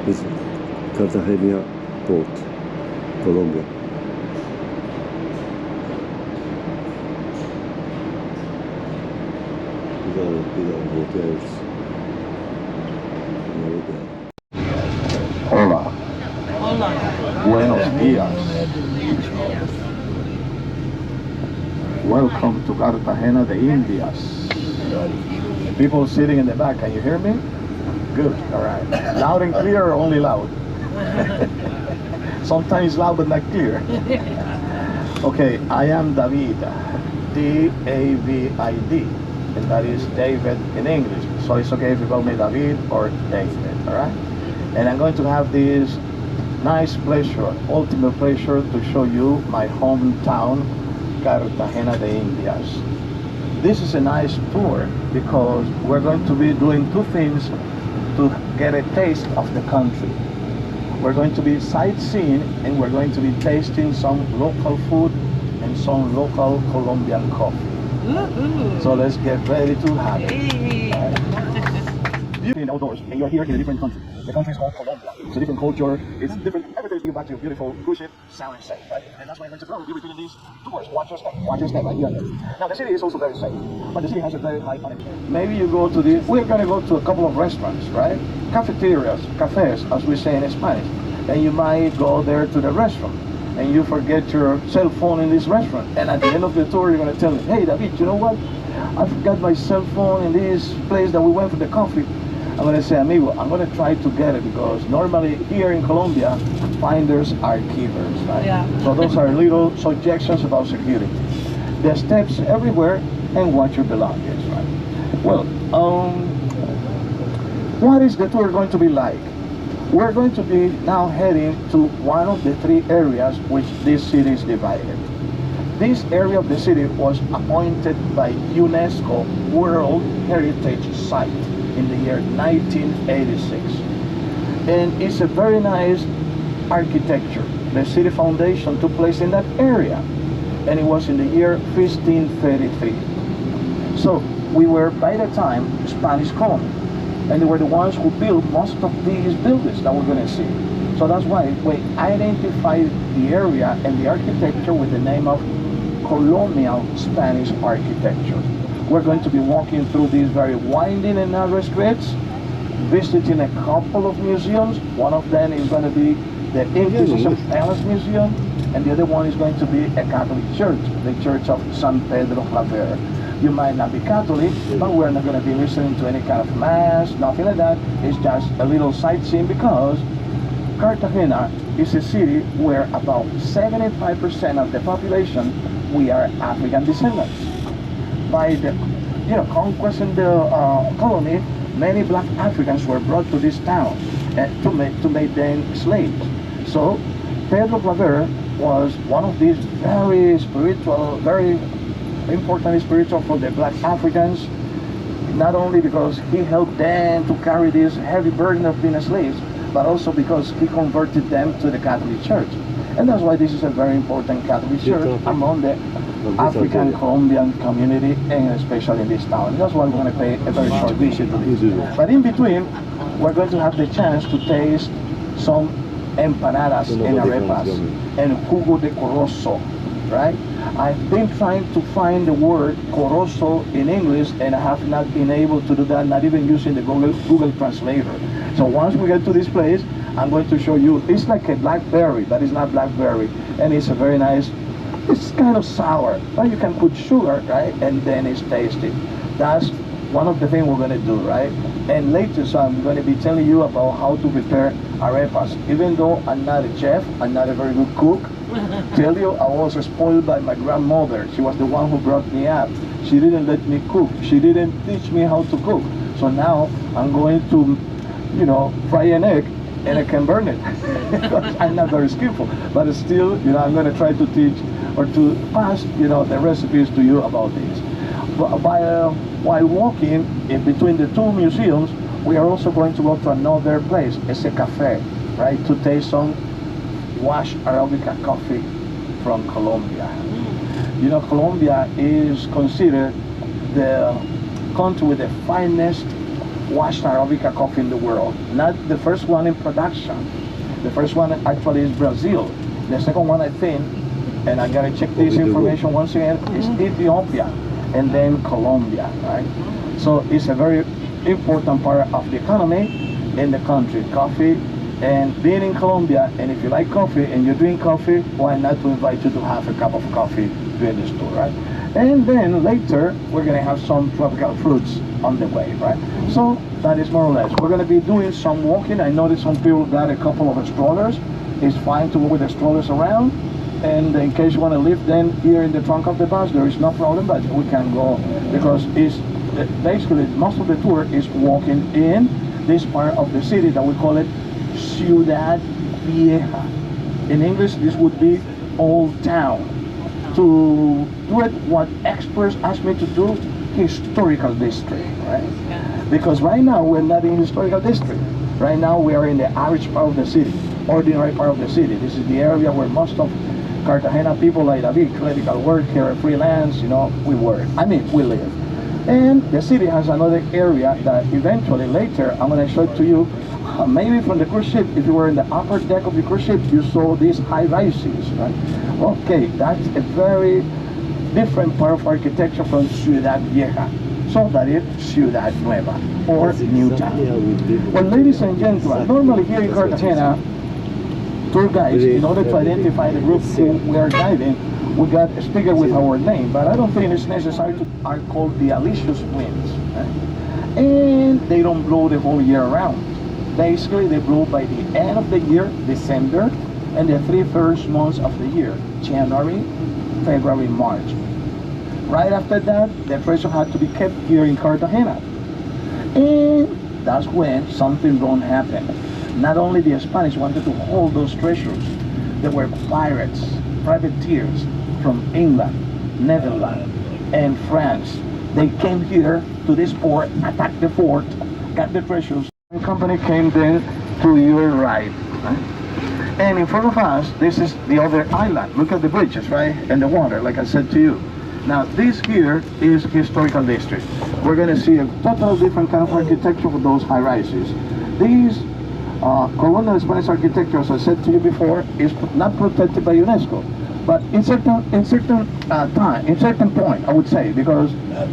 It's Cartagena port, Colombia. These are hotels. Hola. Hola. Buenos días. Welcome to Cartagena de Indias. People sitting in the back, can you hear me? Good, all right. Loud and clear or only loud? Sometimes loud but not clear. Okay, I am David, D-A-V-I-D, and that is David in English. So it's okay if you call me David or David, all right? And I'm going to have this nice pleasure, ultimate pleasure, to show you my hometown, Cartagena de Indias. This is a nice tour because we're going to be doing two things to get a taste of the country. We're going to be sightseeing and we're going to be tasting some local food and some local Colombian coffee. So let's get ready to have it. You're in the outdoors and you're here in a different country. The country is called Colombia. It's a different culture. It's different. Everything's you back to your beautiful cruise ship, sound and safe, right? And that's why I'm going to probably be repeating these tours. Watch your step. Watch your step right here. Now the city is also very safe, but the city has a very high unemployment. Maybe you go to the. We're going to go to a couple of restaurants, right? Cafeterias, cafes, as we say in Spanish. And you might go there to the restaurant, and you forget your cell phone in this restaurant. And at the end of the tour, you're going to tell me, "Hey, David, you know what? I forgot my cell phone in this place that we went for the coffee." I'm going to say, amigo, I'm going to try to get it because normally here in Colombia, finders are keepers, right? Yeah. So those are little suggestions about security. There's steps everywhere and watch your belongings, right? Well, what is the tour going to be like? We're going to be now heading to one of the three areas which this city is divided. This area of the city was appointed by UNESCO World Heritage Site in the year 1986, and it's a very nice architecture. The city foundation took place in that area, and it was in the year 1533. So we were by the time Spanish colony, and they were the ones who built most of these buildings that we're going to see. So that's why we identified the area and the architecture with the name of colonial Spanish architecture. We're going to be walking through these very winding and narrow streets, visiting a couple of museums. One of them is going to be the Inquisition Palace Museum, and the other one is going to be a Catholic church, the Church of San Pedro Claver. You might not be Catholic, but we're not going to be listening to any kind of mass, nothing like that. It's just a little sightseeing because Cartagena is a city where about 75% of the population, we are African descendants. By the conquest in the colony, many black Africans were brought to this town to make them slaves. So Pedro Claver was one of these very spiritual, very important spiritual for the black Africans, not only because he helped them to carry this heavy burden of being slaves, but also because he converted them to the Catholic Church. And that's why this is a very important Catholic church among the African Colombian community, and especially in this town. That's why we're going to pay a very short visit to this. But in between, we're going to have the chance to taste some empanadas and arepas and jugo de corozo, right? I've been trying to find the word corozo in English, and I have not been able to do that, not even using the Google Translator. So once we get to this place, I'm going to show you. It's like a blackberry, but it's not blackberry, and it's a very nice. It's kind of sour, but you can put sugar, right? And then it's tasty. That's one of the things we're going to do, right? And later, so I'm going to be telling you about how to prepare arepas. Even though I'm not a chef, I'm not a very good cook. Tell you, I was spoiled by my grandmother. She was the one who brought me up. She didn't let me cook. She didn't teach me how to cook. So now I'm going to, fry an egg, and I can burn it. I'm not very skillful, but still, I'm going to try to teach or to pass, the recipes to you about this. While walking in between the two museums, we are also going to go to another place. It's a cafe, right, to taste some washed Arabica coffee from Colombia. Colombia is considered the country with the finest washed Arabica coffee in the world. Not the first one in production. The first one actually is Brazil. The second one, I think, and I gotta check this information once again, is Ethiopia, and then Colombia, right? So it's a very important part of the economy in the country, coffee. And being in Colombia, and if you like coffee and you drink coffee, why not to invite you to have a cup of coffee during this tour, right? And then later, we're gonna have some tropical fruits on the way, right? So that is more or less. We're gonna be doing some walking. I noticed some people got a couple of strollers. It's fine to go with the strollers around. And in case you want to live then here in the trunk of the bus, there is no problem, but we can go because it's basically most of the tour is walking in this part of the city that we call it Ciudad Vieja. In English, this would be Old Town. To do it, what experts asked me to do, historical district, right? Because right now we're not in historical district. Right now we are in the average part of the city, ordinary part of the city. This is the area where most of Cartagena people like David, clerical worker, freelance, you know, we work. I mean, we live. And the city has another area that eventually later I'm going to show it to you. Maybe from the cruise ship, if you were in the upper deck of the cruise ship, you saw these high rises, right? Okay, that's a very different part of architecture from Ciudad Vieja. So that is Ciudad Nueva, or New Town. Well, ladies and gentlemen, normally here in Cartagena, tour guides, in order to identify the group who we are guiding, we got a sticker with our name, but I don't think it's necessary to are called the Alicious Winds. Right? And they don't blow the whole year around. Basically, they blow by the end of the year, December, and the 3 first months of the year, January, February, March. Right after that, the treasure had to be kept here in Cartagena. And that's when something wrong happened. Not only the Spanish wanted to hold those treasures, there were pirates, privateers from England, Netherlands, and France. They came here to this port, attacked the fort, got the treasures. The company came then to your right. And in front of us, this is the other island. Look at the bridges, right? And the water, like I said to you. Now, this here is historical district. We're going to see a totally different kind of architecture for those high rises. These colonial Spanish architecture, as I said to you before, is not protected by UNESCO. But in certain point, I would say, because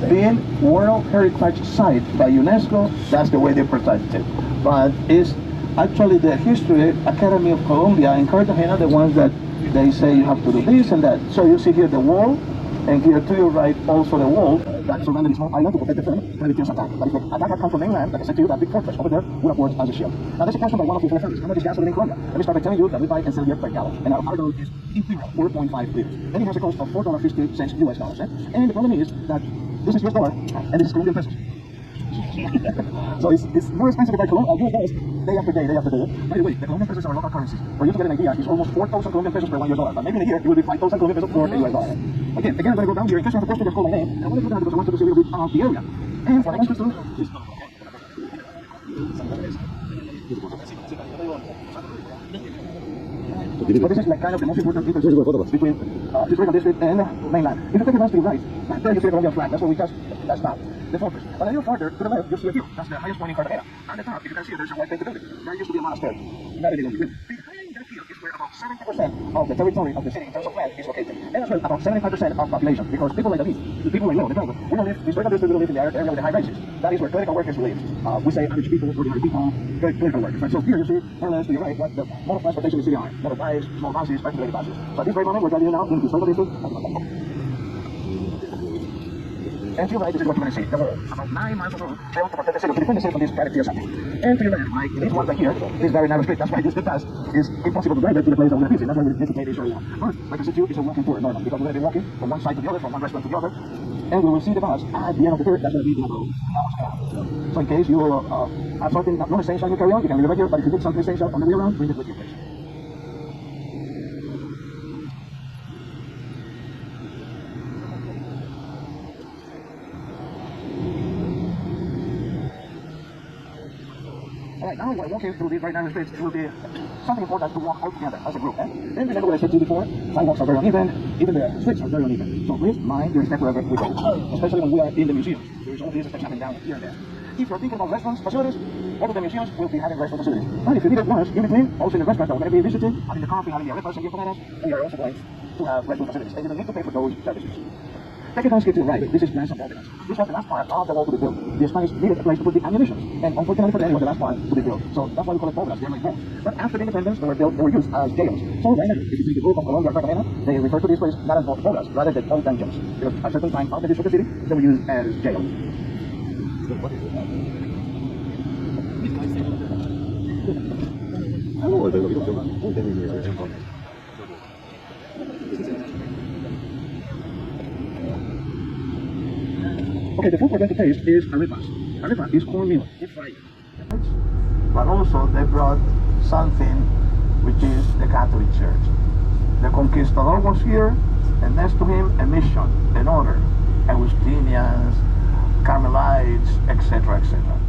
being World Heritage Site by UNESCO, that's the way they protect it. But it's actually the History Academy of Colombia in Cartagena, the ones that they say you have to do this and that. So you see here the wall, and here to your right also the wall that surrounded this small island to protect it from predators attack. But if the attack had come from mainland, like I said to you, that big fortress over there would have worked as a shield. Now there's a question by one of your friends, how much is gasoline in Colombia? Let me start by telling you that we buy and sell here per gallon. And our gallon is imperial, 4.5 liters. Then it has a cost of $4.50 US dollars. And the problem is that this is US dollar and this is Colombian pesos. So it's more expensive to buy US dollars day after day, day after day. By the way, the Colombian pesos are local currencies. For you to get an idea, it's almost 4,000 Colombian pesos per $1 US. But maybe in a year, it will be 5,000 Colombian pesos for a US dollar. Again, I'm going to go down here in case you have a question, just call my name. And I want to do that because I want to see a little bit of the area. And what I want you to do is... So this is like kind of the most important difference between historical district and mainland. If you take a glance to the right, there you see the Colombian flag. That's what we just stopped. The fortress. But a little farther to the left, you see a view. That's the highest point in Cartagena. On the top, if you can see, there's a white painted building. There used to be a monastery. Not any longer. Behind that field is where about 70% of the territory of the city in terms of land is located. And as well, about 75% of population. Because people like the people like the driver, we don't live, historical district, we don't live in the area with the high rises. That is where clerical workers live. We say average people, ordinary people, clerical workers. Right? So here you see, more or less to your right, what the mode of transportation in the city are. Motorbikes, small buses, particularly buses. So at this very moment, we're driving now in the historical district. And to your right, this is what you're going to see. There were about 9 miles of road built to protect the city, to defend the city from these privateers attack. And to your left, like these ones right here, this very narrow street, that's why this big pass is impossible to drive it to the place that we're going to visit. That's why we need to pay this area. But, like I said to you, it's a walking tour normally, because we're going to be walking from one side to the other, from one restaurant to the other, and we will see the bus at the end of the tour. That's going to be the road. So in case you have something not essential you carry on, you can leave it right here, but if you need something essential on the way around, bring it with you, please. Alright, now we're walking through these right narrow streets. It will be something important to walk all together as a group. And remember what I said to you before, sidewalks are very uneven, even the streets are very uneven. So please mind your step wherever we go, especially when we are in the museum. There is all this stuff happening down here and there. If you're thinking about restaurants, facilities, all of the museums will be having restaurant facilities. And if you need lunch, in between, also in the restaurants that we're going to be visiting, having the coffee, having the arepas and empanadas, we are also going to have restaurant facilities. And you don't need to pay for those services. Take a glance to the right. This is Plans of Ordnance. This was the last part of the wall to be built. The Spanish needed a place to put the ammunition. And unfortunately for them, it was the last part to be built. So that's why we call it bóvedas. They're like walls. But after the independence, they were used as jails. So right now, if you see the group of Colombia or Cartagena, they refer to this place not as bóvedas, rather than old dungeons. Because at a certain time, of the history of the city, they were used as jails. Okay, the food we're going to taste is arepas. Arepa is cornmeal, deep fried. But also they brought something which is the Catholic Church. The conquistador was here, and next to him a mission, an order, Augustinians, Carmelites, etc., etc.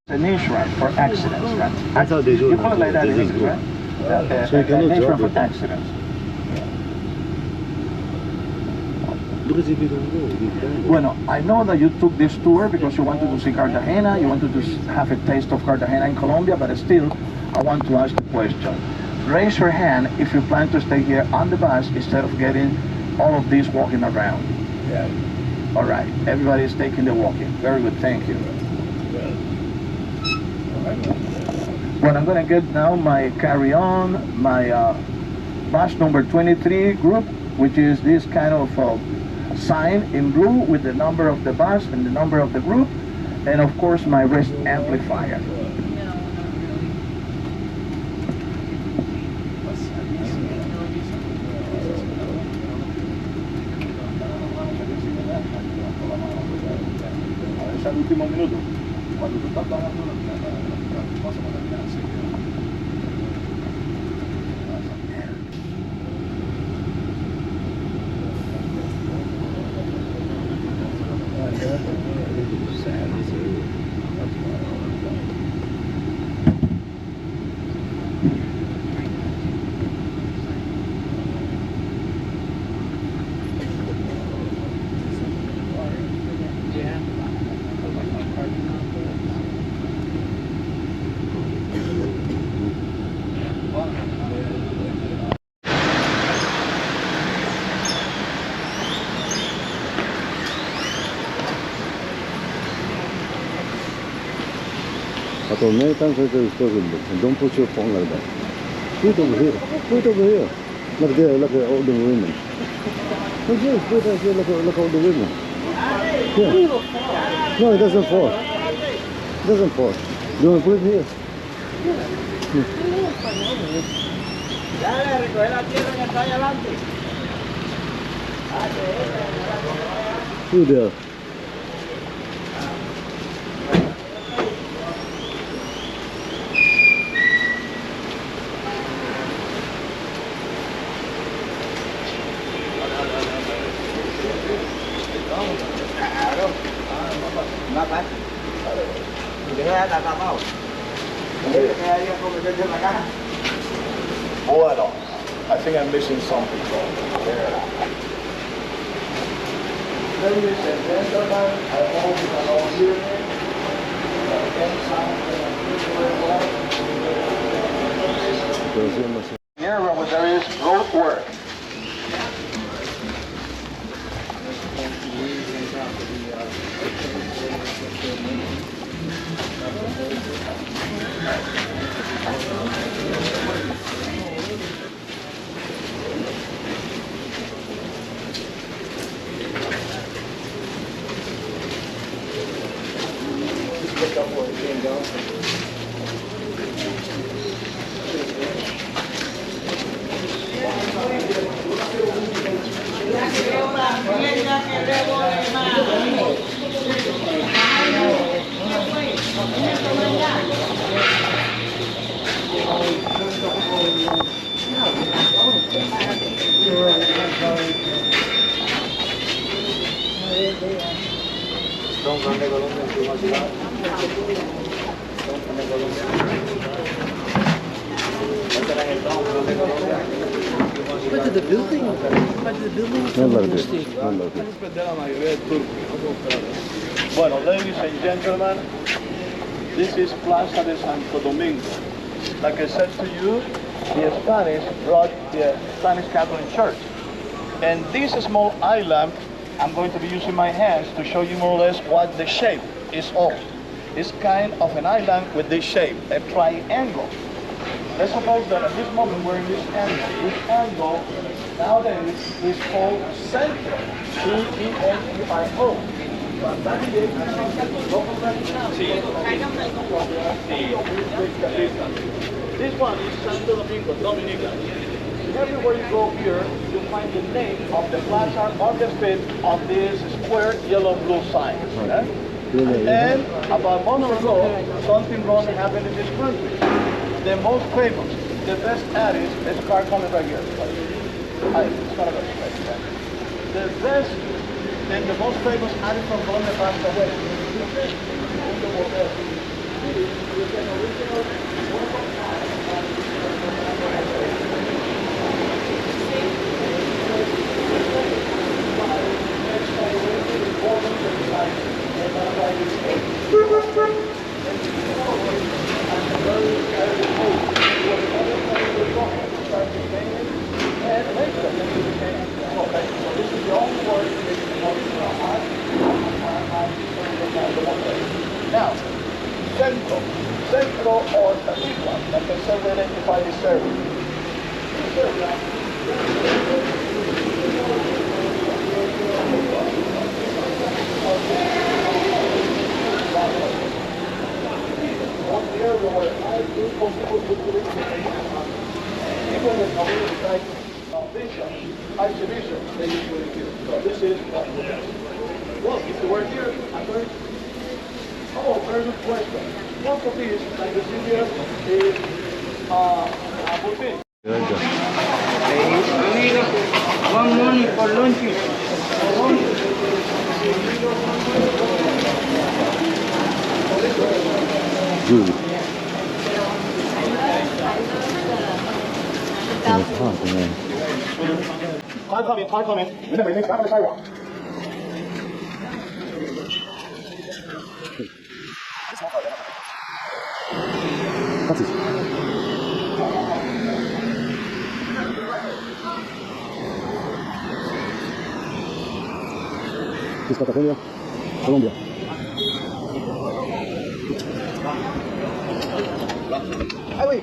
An insurance for accidents, right? I thought they do. You call it like that in English, right? So you cannot an insurance drop for it. accidents. Because if you don't go, you can't go. Bueno, I know that you took this tour because you wanted to see Cartagena, you wanted to have a taste of Cartagena in Colombia, but still, I want to ask the question. Raise your hand if you plan to stay here on the bus instead of getting all of this walking around. Yeah. All right, everybody is taking the walking. Very good, thank you. Well, I'm gonna get now my carry-on, my bus number 23 group, which is this kind of sign in blue with the number of the bus and the number of the group, and of course my wrist amplifier. I told many times I tell you, don't put your phone like that. Put it over here. Put it over here. Like there, like all the women. Put it right here, like all the women. Yeah. No, it doesn't fall. It doesn't fall. You want to put it here? Who there? Bueno, I think I'm missing something. Ladies and gentlemen, I hope you can all hear me. Here where there is road work. But to the building, Not like this. Not like this. Bueno, ladies and gentlemen, This is Plaza de Santo Domingo. Like I said to you, the Spanish brought the Spanish Catholic Church. And this small island, I'm going to be using my hands to show you more or less what the shape is of. It's kind of an island with this shape, a triangle. Let's suppose that at this moment we're in this angle. This angle nowadays is called center, C-E-N-T-R-O. This one is Santo Domingo, Dominican. Everywhere you go here, you find the name of the plaza on the street of this square yellow-blue sign. Okay? And about a month ago, something wrong happened in this country. The most famous, the best artist, there's a car coming right here. It's gonna go straight. The best and the most famous artist from Colombia passed away. Now, centro or cathedral, like I said, we identify this area. Archbishop, they usually do. So this is what we do. Well, if you were here, I'm going to... Oh, very good question. Most of these, like the Syria, is a buffet. One money for lunch. Good. It's hot, man. Car coming. Remember, next back on the sidewalk. What's it? This is Cartagena, Colombia. Highway.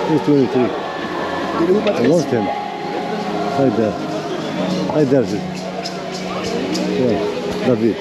It's 23. I lost him. Right there. Right there. Yeah, David.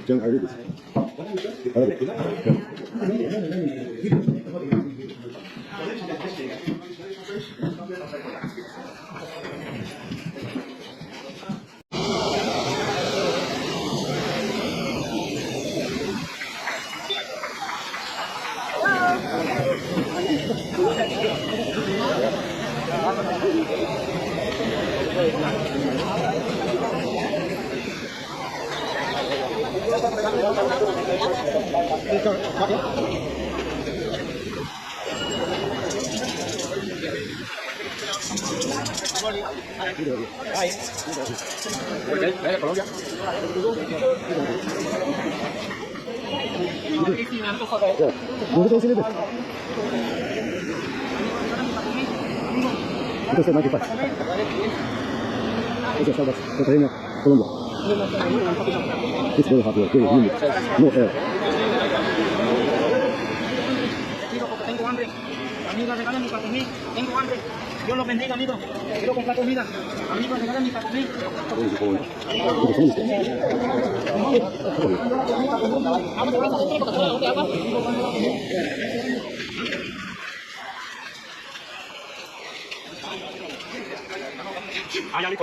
真儿子，¿Dónde te decís? Entonces no hay que pasar. Esa es Cartagena, Colombia. It's very hard work, very humid. No air. Tengo hambre. Amigo, regalen mi patomí. Tengo hambre. Dios los bendiga, amigo. Quiero comprar comida. Amigo, regalen mi patomí. Ah, ya, listo.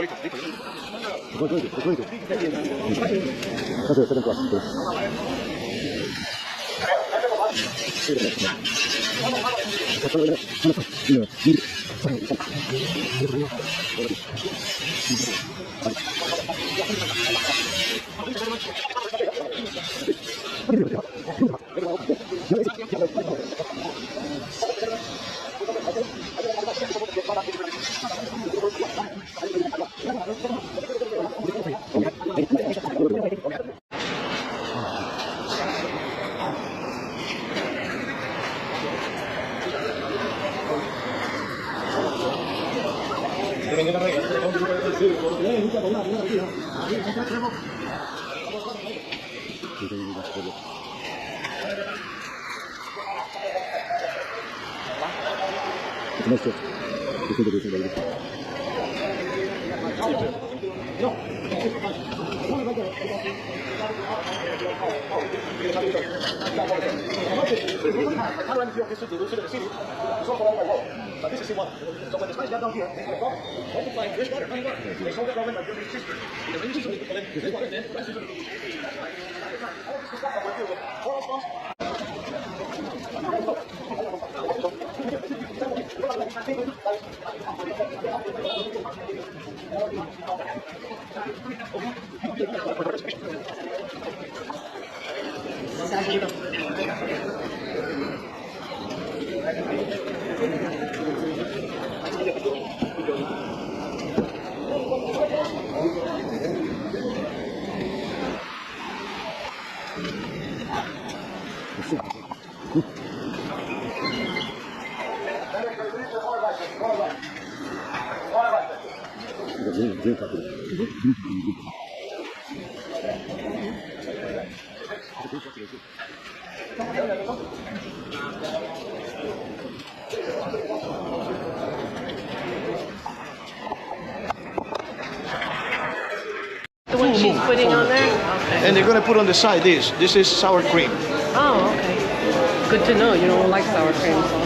The one she's putting on there? Okay. And they're going to put on the side this. This is sour cream. Oh, okay. Good to know. You don't like sour cream, so.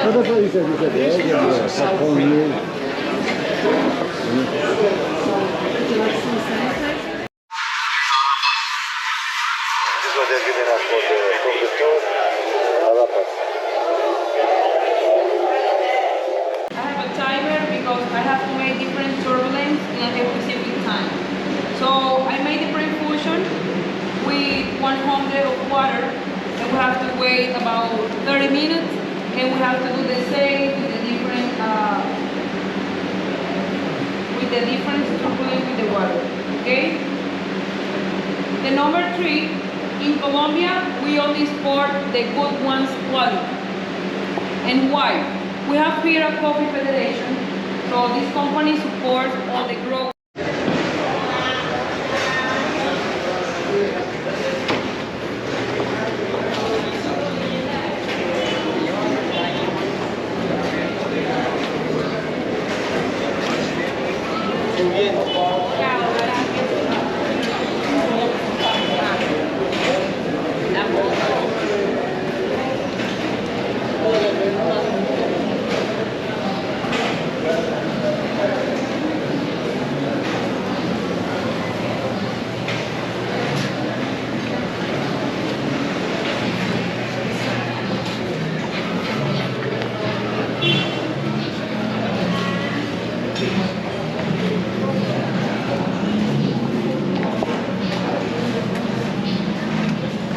That's what you said. Sour cream. This is what they're giving us for the tour. I have a timer because I have to make different turbulence in a specific time. So I made the pre-infusion with 100 of water, and we have to wait about 30 minutes, and we have to do the same with the different turbulence with the water. Okay. The number 3, in Colombia, we only export the good ones quality. And why? We have here a coffee federation. So this company supports all the growth.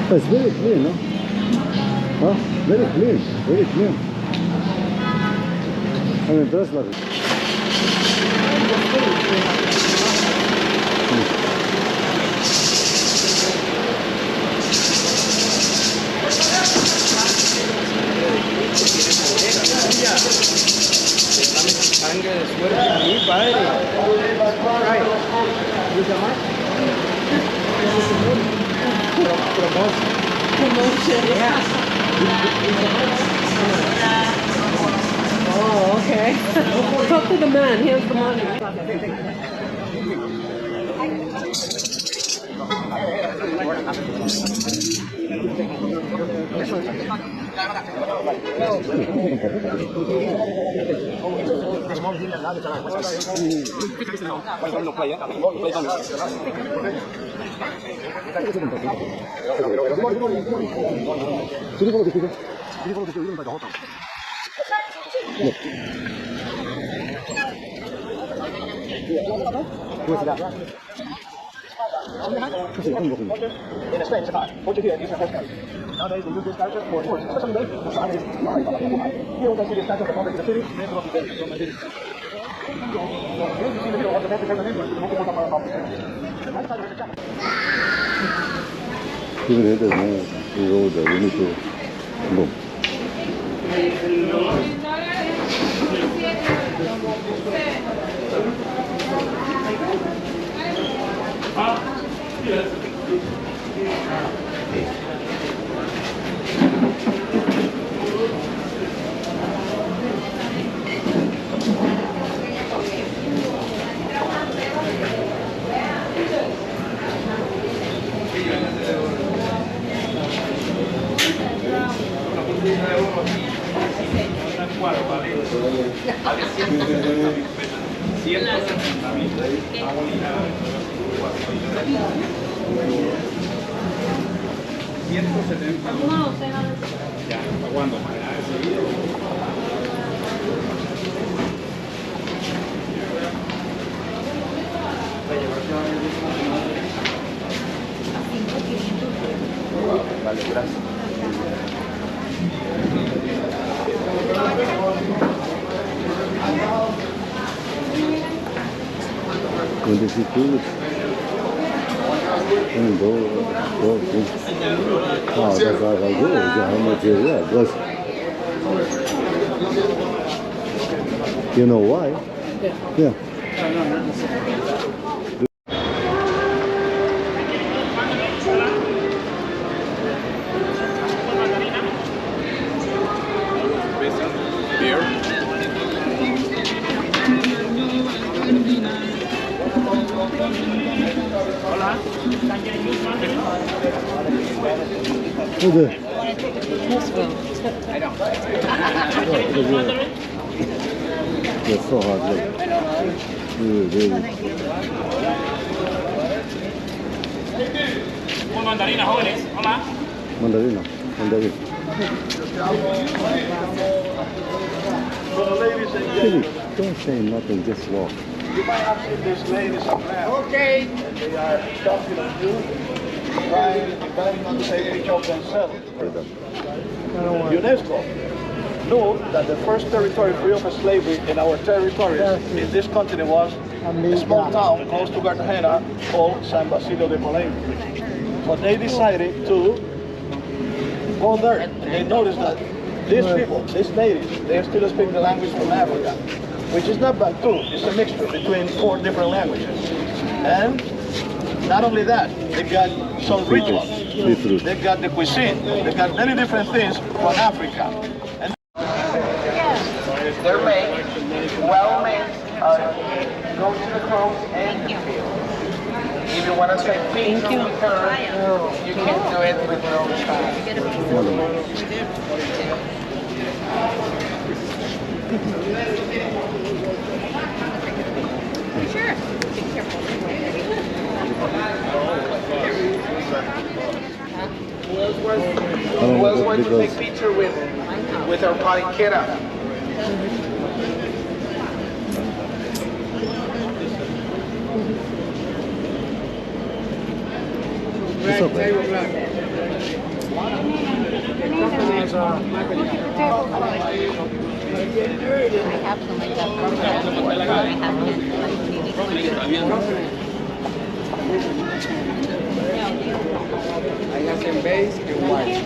It's very clean, no? Huh? Very clean, very clean. I'm impressed like it. Oh, okay. Talk to the man. He has the money. In Spain, it's hot. What you hear is a hotel. Nowadays, we use this culture for tourists. Especially the Saturday. Here, we can see the statue of the founder of the city. Name of the city. Here you see the video of the Vatican name. Even if there's no road there, we need to go. Vale, gracias. When they see tulips, and go. Oh, that's how I go. How much is that? Because you know why? Yeah. Oh, there. It's so hard. Look. Really. Mandarina, jóvenes. Hola. Mandarina. Philip, don't say nothing, just walk. You might have seen these ladies around. Okay. They are talking of you, trying, inviting them to take a picture of themselves. UNESCO knew that the first territory free of slavery in our territories in this continent was a small town close to Cartagena called San Basilio de Palenque. So they decided to go there, and they noticed that These people, these natives, they still speak the language from Africa, which is not bad too. It's a mixture between 4 different languages. And not only that, they got some rituals. They got the cuisine. They got many different things from Africa. And they're made, well made, go to the coast and you feel. If you want to take pictures with her, you can do it with no charge. Sure. Who else wants to take picture with our pariquera? It's okay. I have some like that program. I have Ahí hacen base y white.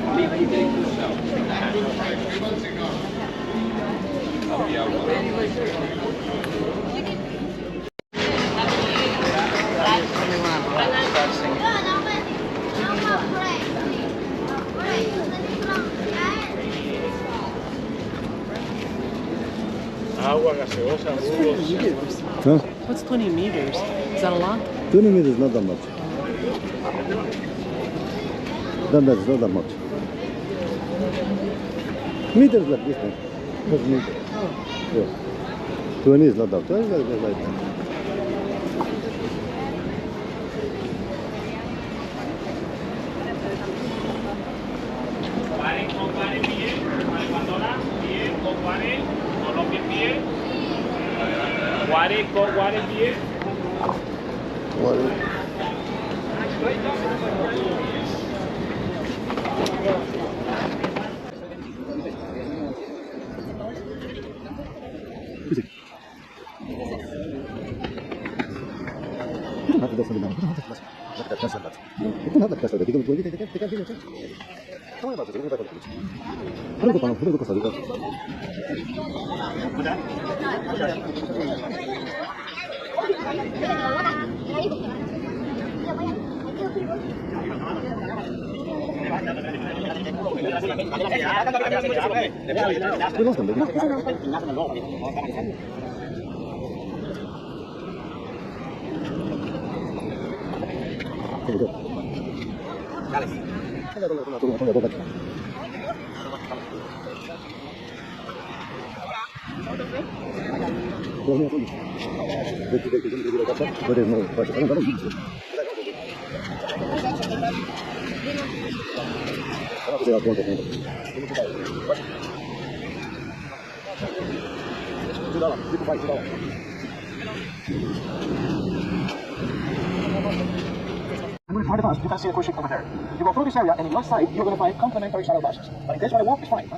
Agua gaseosa, jugos. Huh? What's 20 meters? Is that a lot? 20 meters, not that much. That's not that much. Meters like this one. Just meter. Yeah. 20 is not that much. Just like that. I'm going to try the bus. You can see the cruise ship over there. You go through this area, and on your side, you're going to find complimentary shuttle buses. But in case you want to walk, it's fine.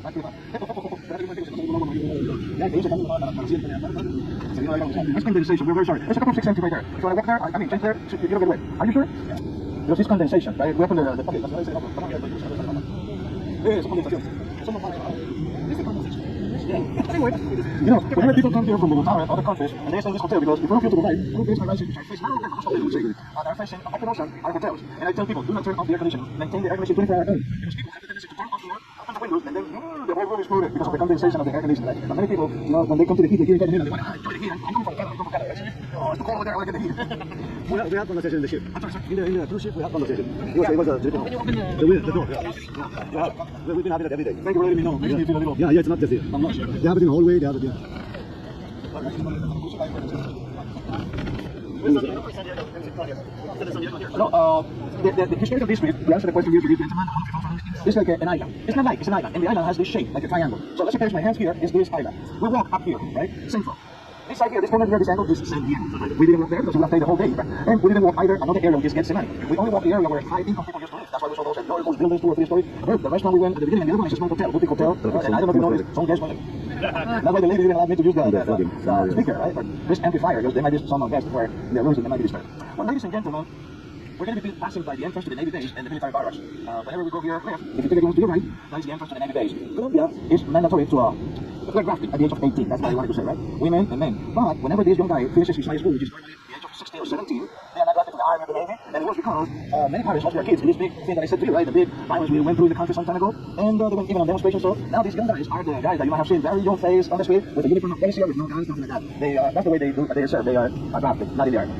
It's condensation. We're very sorry. There's a couple of 6 empty right there. If you want to walk there, I mean, change there, you don't get wet. Are you sure? Yeah. Because it's condensation, right? We open the pocket. That's what I say. It's condensation. Anyway, you know, whenever people come here from Bogota and other countries, and they stay in this hotel because if you don't feel to the right, all these high-rises which are facing are facing open ocean are hotels. And I tell people, do not turn off the air conditioning. Maintain the air conditioning 24 hours a day. Because people have the tendency to turn off the air, open the windows, and then the whole room is polluted because of the condensation of the air conditioning. Right? But many people, you know, when they come to the heat, they hear in Cartagena, they want to enjoy the heat. I'm coming from Canada, Oh, it's too cold over there, I want to get the heat. We had conversation in the ship. In the cruise ship, we had conversation. It was the door. Yeah. We've been having it every day. Thank you for letting me know. Yeah, it's not just here. I'm not sure. They have it in the hallway, they have it here. No, the history of this reef, to answer the question here, gentlemen, it's like an island. It's not like, it's an island. And the island has this shape, like a triangle. So let's suppose my hands here is this island. We walk up here, right? Central. This side here, this corner here, this angle is San Diego. We didn't walk there because we have to stay the whole day, right? And we didn't walk either another area which gets cement. We only walked the area where high-income people used to live. That's why we saw those enormous buildings, 2 or 3 stories. The restaurant we went at the beginning, and the other one is a small hotel, boutique hotel. And I don't know if you know this, some guests went. That's why the lady didn't allow me to use the speaker, right? Or this amplifier, because there might be some guests where their rooms they might be disturbed. Well, ladies and gentlemen, we're going to be passing by the entrance to the Navy base and the military barracks. Whenever we go here left, if you take it to your right, that is the entrance to the Navy base. Colombia is mandatory to declare grafting at the age of 18. That's what I wanted to say, right? Women and men. But whenever this young guy finishes his high school, which is normally the age of 16 or 17, they are not drafted to the army or the Navy. And it was because many parents lost their kids in this big thing that I said to you, right? The big violence we went through in the country some time ago. And they went even on demonstrations. So now these young guys are the guys that you might have seen very young face on the street with a uniform of police with no guns, nothing like that. That's the way they serve. They are drafted, not in the army.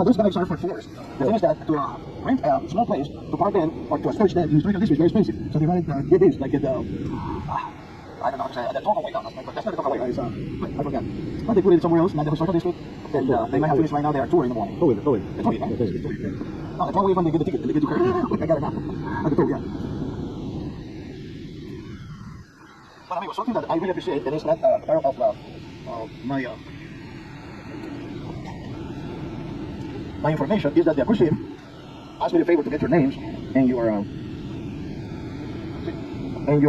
Those guys are for tourists. The thing is that to rent a small place to park in or to storage them in historical district is very expensive. So they wanted to get this, like get the, I don't know how to say it, the talk away down. That's not the talk away, it's, I forgot. But they put it somewhere else, not the historical district. And they might have finished right now, they are touring in the morning. Oh, wait. The tour, right? No, the tour away when they get the ticket, they get to carry. I got it now. At the tour, yeah. But amigo, something that I really appreciate, and it's not part of my information, is that the cruise ship asked me the favor to get your names and your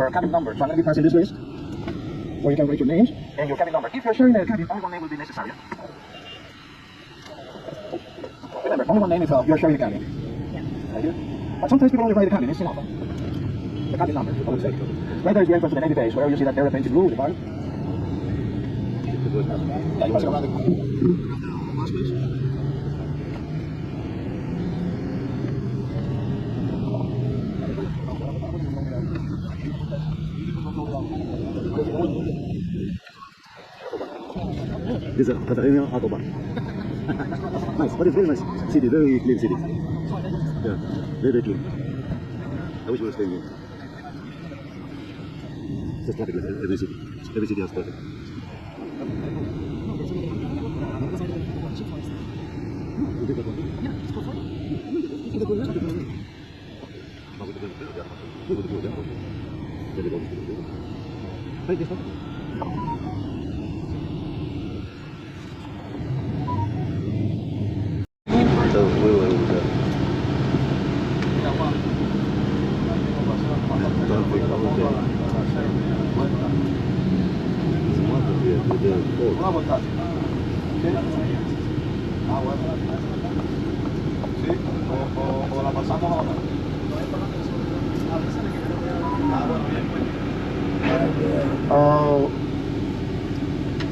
cabin number. So I'm going to be passing this list where you can write your names and your cabin number. If you're sharing a cabin, only one name will be necessary. Remember, only one name if you're sharing a cabin. Right here. But sometimes people only write the cabin, it's enough. The cabin number, I would say. Right there is the entrance to the Navy base, wherever you see that airplane painted blue, the bar. Yeah, you want to go around the last place. This is Cartagena Autobahn. Nice, but it's very nice city, very clean city. Yeah, very clean. I wish we were staying here. Just traffic like every city. Every city has traffic.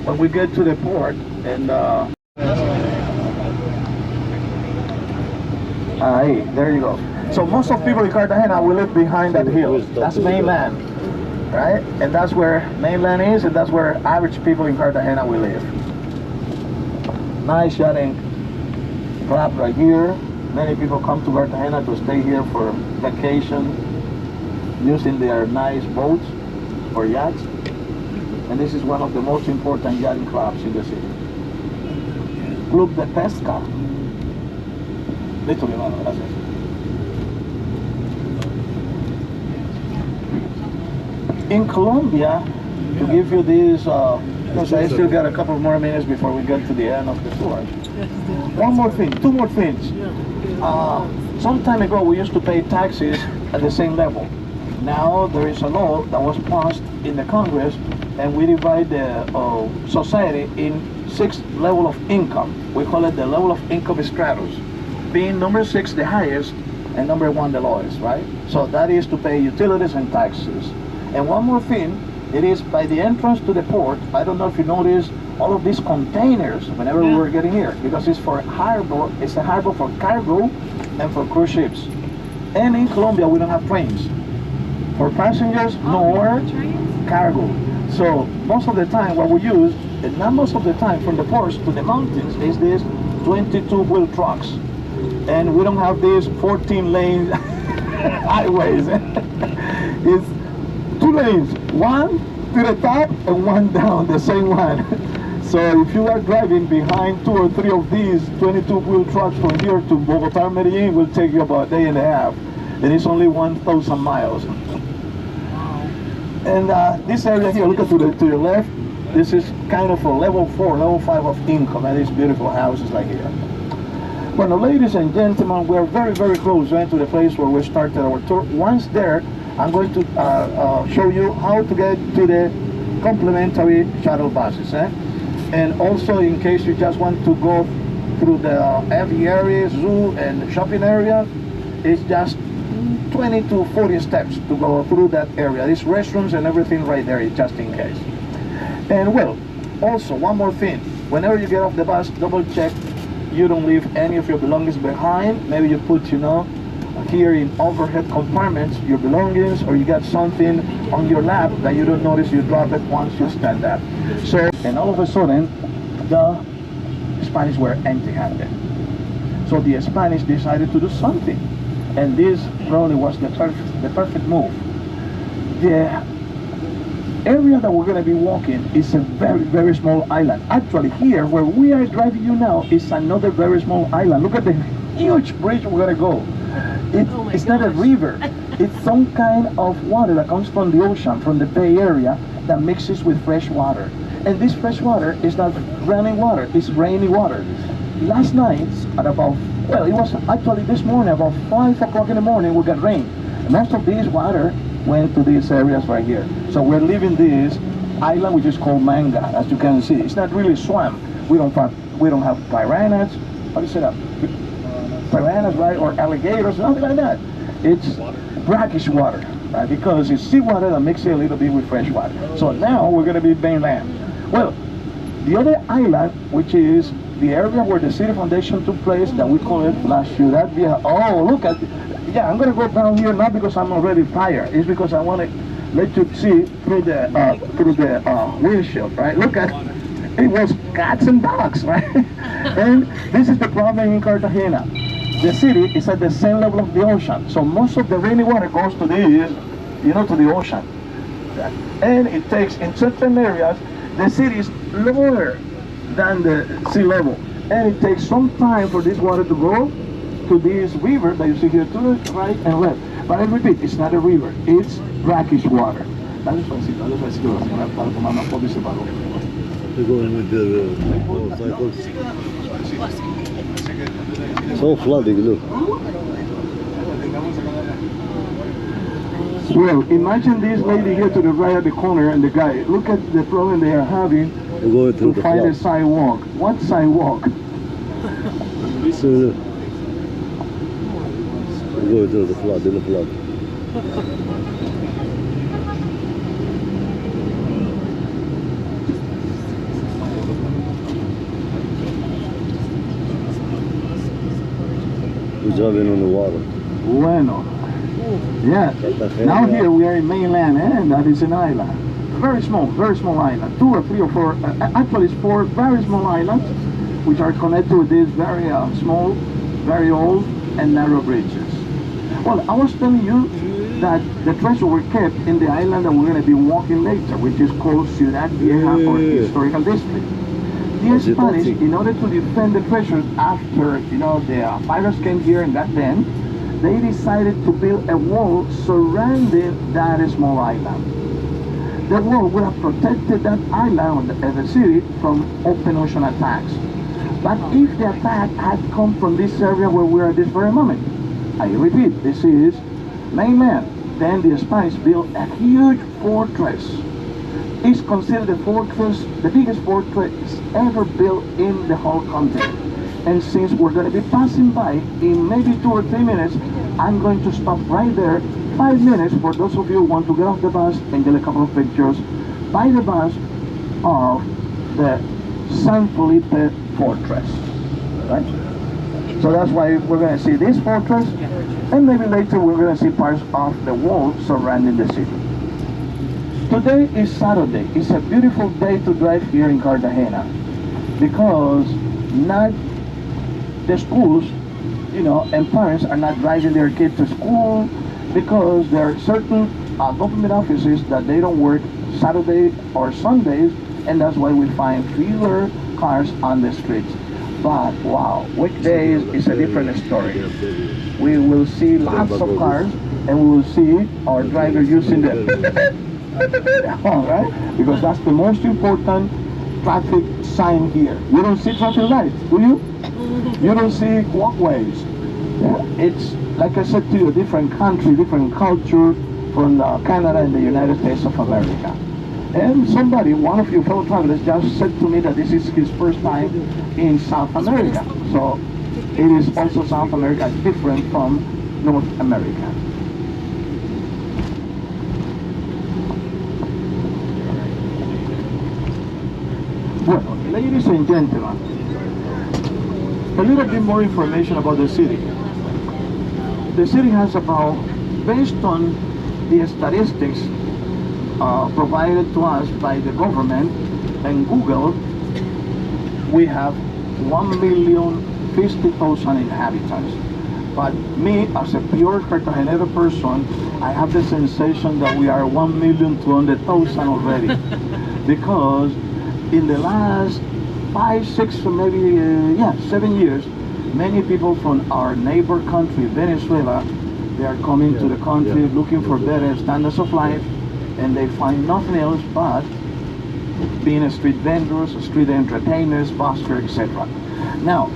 When we get to the port and there you go. So most of people in Cartagena will live behind that hill. That's mainland, right? And that's where mainland is, and that's where average people in Cartagena will live. Nice yachting club right here. Many people come to Cartagena to stay here for vacation, using their nice boats or yachts. And this is one of the most important yachting clubs in the city. Club de Pesca. Listo, mi hermano, gracias. In Colombia, to give you this, because I still got a couple more minutes before we get to the end of the tour. One more thing, two more things. Some time ago, we used to pay taxes at the same level. Now there is a law that was passed in the Congress, and we divide the society in 6 levels of income. We call it the level of income stratus, being number 6 the highest and number 1 the lowest, right? So that is to pay utilities and taxes. And one more thing, it is by the entrance to the port. I don't know if you noticed all of these containers whenever we were getting here, because it's for harbor. It's a harbor for cargo and for cruise ships. And in Colombia, we don't have trains for passengers nor cargo. So most of the time what we use, and not most of the time, from the ports to the mountains, is these 22-wheel trucks. And we don't have these 14-lane highways. It's 2 lanes, one to the top and one down, the same one. So if you are driving behind 2 or 3 of these 22-wheel trucks from here to Bogota, Medellin, it will take you about a day and a half. And it's only 1,000 miles. And this area here, look at to your left, this is kind of a level 4, level 5 of income, and these beautiful houses like here. Well, ladies and gentlemen, we're very, very close to the place where we started our tour. Once there, I'm going to show you how to get to the complimentary shuttle buses. And also, in case you just want to go through the aviary, zoo, and shopping area. It's just 20 to 40 steps to go through that area. There's restrooms and everything right there, just in case. And well, also one more thing. Whenever you get off the bus, double check you don't leave any of your belongings behind. Maybe you put, here in overhead compartments, your belongings, or you got something on your lap that you don't notice you drop it once you stand up. So, and all of a sudden, the Spanish were empty-handed. So the Spanish decided to do something. And this probably was the perfect move. The area that we're going to be walking is a very, very small island. Actually, here where we are driving you now is another very small island. Look at the huge bridge we're going to go. It's not a river. It's some kind of water that comes from the ocean, from the Bay Area, that mixes with fresh water. And this fresh water is not running water, it's rainy water. Last night at about, well, it was actually this morning, about 5 o'clock in the morning, we got rain. Most of this water went to these areas right here. So we're leaving this island, which is called Manga, as you can see. It's not really swamp. We don't have piranhas. How do you say that? Piranhas, right? Or alligators, nothing like that. It's brackish water, right? Because it's seawater that mixes a little bit with fresh water. So now we're going to be mainland. Well, the other island, which is the area where the city foundation took place, that we call it La Ciudad Vieja. Oh, look at, yeah, I'm going to go down here not because I'm already tired. It's because I want to let you see through the windshield, right? Look at, it was cats and dogs, right? And this is the problem in Cartagena. The city is at the same level of the ocean, so most of the rainy water goes to this, to the ocean. And it takes, in certain areas, the city is lower than the sea level. And it takes some time for this water to go to this river that you see here to the right and left. But I repeat, it's not a river, it's brackish water. Dale suavecito, la señora, para tomar más fotos y para lo. They're going with the motorcycles. So flooding, look. Well, imagine this lady here to the right at the corner and the guy. Look at the problem they are having to find a sidewalk. What sidewalk? So, go to the flood, in the flood. We're driving on the water. Bueno. Yeah. Now here we are in mainland, and that is an island. Very small island. 2 or 3 or 4, actually it's 4 very small islands, which are connected with these very small, very old and narrow bridges. Well, I was telling you that the treasure were kept in the island that we're going to be walking later, which is called Ciudad Vieja, or Historical District. The Spanish, in order to defend the treasures after, the pirates came here and got them, they decided to build a wall surrounding that small island. The wall would have protected that island of the city from open ocean attacks. But if the attack had come from this area where we are at this very moment, I repeat, this is mainland, then the Spanish built a huge fortress. It's considered the biggest fortress ever built in the whole continent. And since we're going to be passing by in maybe 2 or 3 minutes, I'm going to stop right there, 5 minutes, for those of you who want to get off the bus and get a couple of pictures by the bus of the San Felipe Fortress, right? So that's why we're going to see this fortress, and maybe later we're going to see parts of the wall surrounding the city. Today is Saturday. It's a beautiful day to drive here in Cartagena, because not the schools, and parents are not driving their kids to school, because there are certain government offices that they don't work Saturday or Sundays, and that's why we find fewer cars on the streets. But wow, weekdays is a different story. We will see lots of cars, and we will see our driver using them. All right, because that's the most important traffic sign here. You don't see traffic lights, do you? You don't see walkways. Yeah. It's, like I said to you, a different country, different culture from Canada and the United States of America. And somebody, one of your fellow travelers, just said to me that this is his first time in South America. So it is also South America is different from North America. Well, ladies and gentlemen, a little bit more information about the city. The city has about, based on the statistics provided to us by the government and Google, we have 1,050,000 inhabitants. But me, as a pure Cartagenera person, I have the sensation that we are 1,200,000 already. Because in the last 5, 6, or maybe 7 years, many people from our neighbor country, Venezuela, they are coming to the country looking for better standards of life, and they find nothing else but being street vendors, street entertainers, buskers, etc. Now,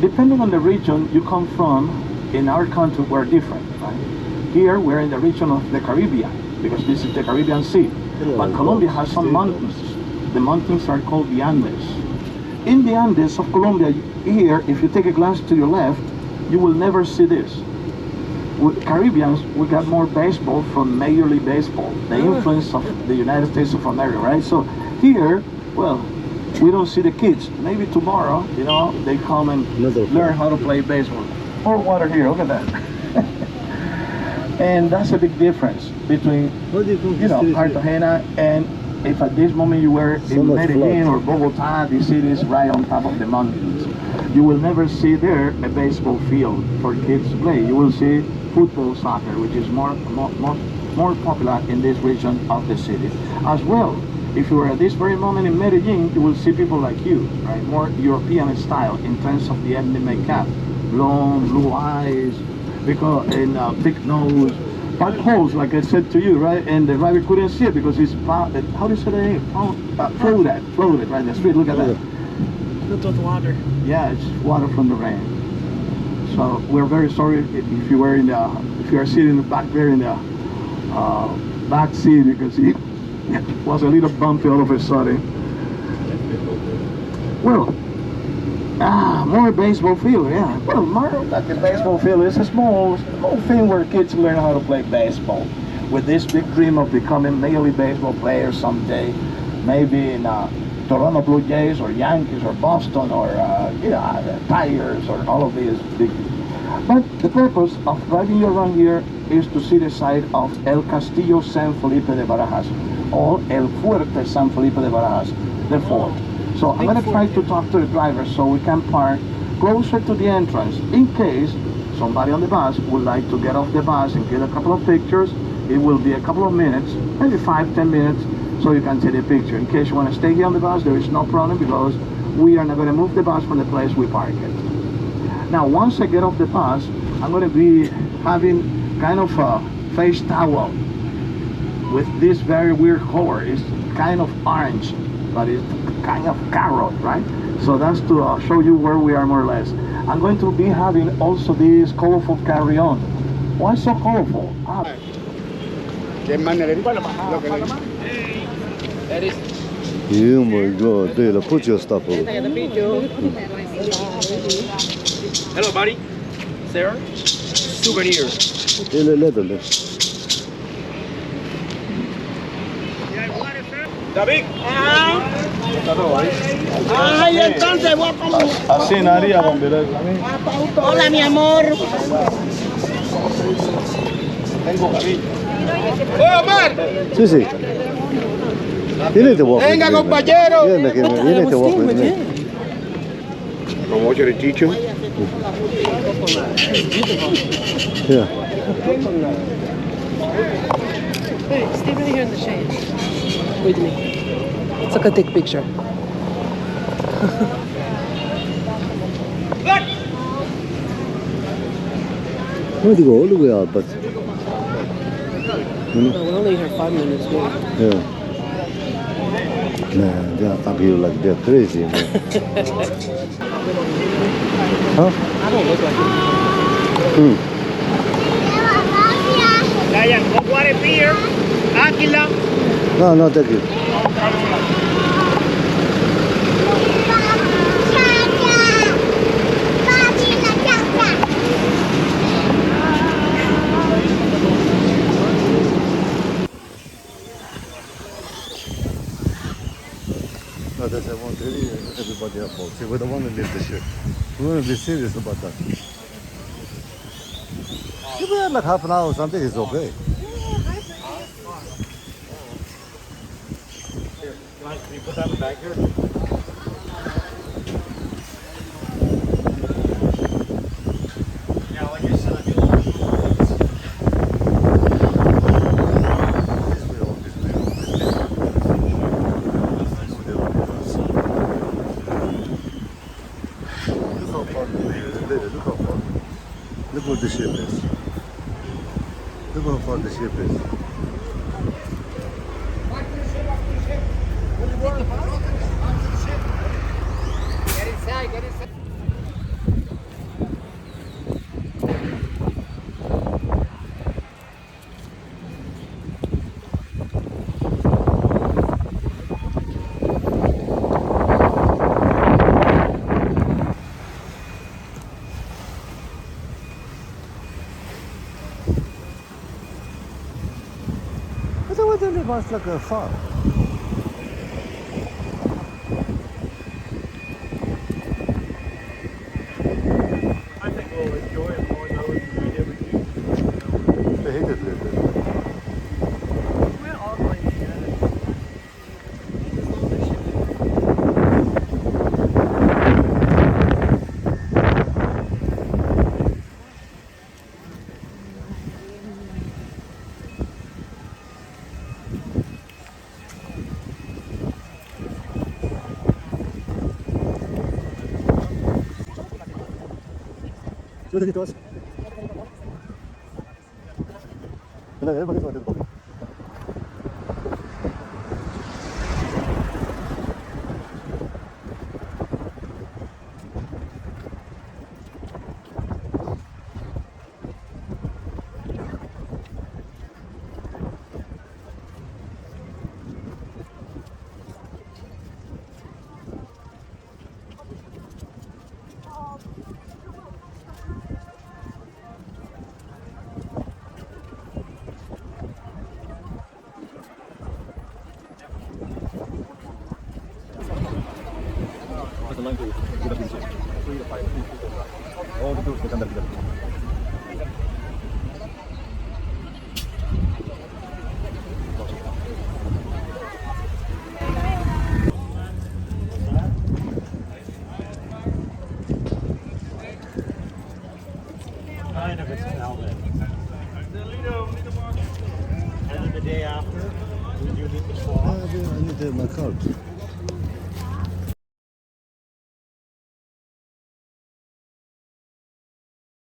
depending on the region you come from, in our country we're different, right? Here we're in the region of the Caribbean, because this is the Caribbean Sea. But Colombia has some mountains. The mountains are called the Andes. In the Andes of Colombia, here, if you take a glance to your left, you will never see this. With Caribbeans, we got more baseball from Major League Baseball, the influence of the United States of America, right? So here, well, we don't see the kids. Maybe tomorrow, you know, they come and learn how to play baseball. More water here, look at that. And that's a big difference between, you know, Cartagena and if at this moment you were in Medellin or Bogota, the city is right on top of the mountains. You will never see there a baseball field for kids to play. You will see football, soccer, which is more popular in this region of the city. As well, if you were at this very moment in Medellin, you will see people like you, right? More European style in terms of the ethnic makeup. Long, blue eyes, because in big nose, part holes, like I said to you, right? And the driver couldn't see it because it's, how do you say that? Floated, right? The street, look at that. Filled with water. Yeah, it's water from the rain. So we're very sorry if you were in the, if you are sitting back there in the back seat, because it was a little bumpy all of a sudden. Well, more baseball field, yeah. Well, more like the baseball field is a small thing where kids learn how to play baseball. With this big dream of becoming Major League Baseball players someday, maybe in Toronto Blue Jays or Yankees or Boston or Tigers or all of these big. But the purpose of driving you around here is to see the site of El Castillo San Felipe de Barajas, or El Fuerte San Felipe de Barajas, the fort. So I'm going to try to talk to the driver so we can park closer to the entrance in case somebody on the bus would like to get off the bus and get a couple of pictures. It will be a couple of minutes, maybe 5-10 minutes, so you can take a picture. In case you want to stay here on the bus, there is no problem because we are not going to move the bus from the place we park it. Now, once I get off the bus, I'm going to be having kind of a face towel with this very weird color. It's kind of orange, but it's kind of carrot, right? So that's to show you where we are more or less. I'm going to be having also this colorful carry-on. Why so colorful? Oh my god, 对了，put your stuff over. Hello, buddy. Sarah. Souvenir. Let. David. Ay, entonces voy a comer. Así naría con Vilés. Hola, mi amor. Tengo cariño. ¡Oh, Omar! Sí, sí. Viene te walk. Venga, compañero. Viene te walk with me. How much are the teacher? Yeah. Hey, stay right here in the shade with me. So I can take a picture. Where'd you go all the way out, but... No, we're only here 5 minutes. Yeah. Man, they are up here like they're crazy, man. Huh? I don't look like it. Ayan, water beer, Aquila. No, no, thank you. No, that's I want really everybody up. See, we don't want to leave the ship. We want to be serious about that. If we had like half an hour or something, it's okay. Can you put that in the bag here? Yeah, like you said, I feel Look what the ship is. Look how far the ship is. Get inside, get inside. I thought we didn't was like a farm. I think we'll enjoy it more though if we did with you. I hate it a little bit. We're all going together. Sudah gitu mas. Benar ya, pakai sepatu kopi. Oh, betul, dekat dari kita. Kind of it's an outlet. And then the day after, you need to swap. I need my card.